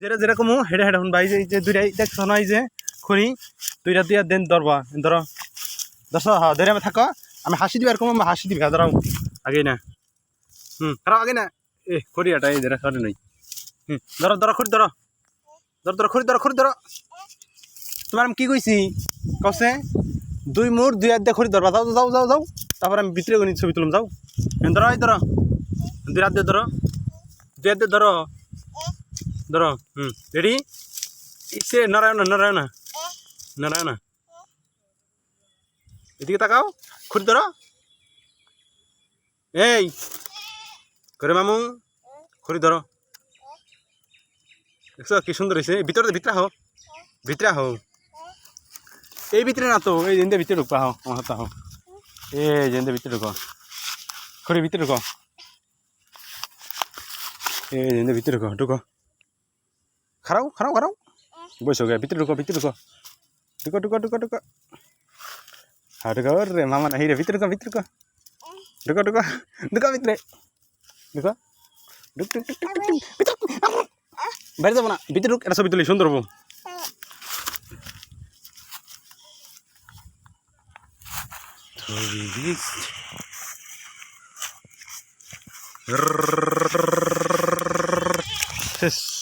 যেরকম হেডে হেডে শুনবা এই যে দুইটাই দেখছো না এই যে খড়ি দুইটা দুইটা দেন ধরবা ধরো দশ হ্যাঁ ধরে আমি থাকো আমি হাসি দিবি এরকম আমি হাসি দিবি ধরাও আগে না ধরো আগে না এ খড়ি এটা এই ধরে সরি নই ধরো ধরো খড়ি ধরো ধরো ধরো খড়ি ধরো খড়ি ধরো তোমার আমি কি কইছি কসে দুই মুঠ দুই হাত দিয়ে খড়ি ধরবা যাও যাও যাও যাও তারপর আমি ভিতরে গণি ছবি তুলুম যাও ধরো এই ধরো দুই হাত দিয়ে ধরো দুই হাত দিয়ে ধরো ধরো রেডি ইসে নারায়ণ নারায়ণ নারায়ণ এদিকে তাকাও খড়ি ধরো এই করে মামু খড়ি ধরো দেখছো কি সুন্দর হয়েছে ভিতরে ভিতরে হো ভিতরে হো এই ভিতরে না তো এই যেতে ভিতরে ঢুকবা হো হাতা হো এই যেতে ভিতরে ঢুকো খড়ি ভিতরে ঢুকো এই যেতে ভিতরে ঢুকো ঢুকো খারাও খারাও খারাও বসো গে ভিতরে ঢুকো ভিতরে ঢুকো ঢুকো ঢুকো ঢুকো ঢুকো হ্যাঁ ঢুকো রে মামা না রে ভিতরে ঢুকো ভিতরে ঢুকো ঢুকো ঢুকো ঢুকো ভিতরে ঢুকো ঢুক ঢুক ঢুক ঢুক বাইরে যাবো না ভিতরে ঢুক এটা ছবি তুলি সুন্দর হবো শেষ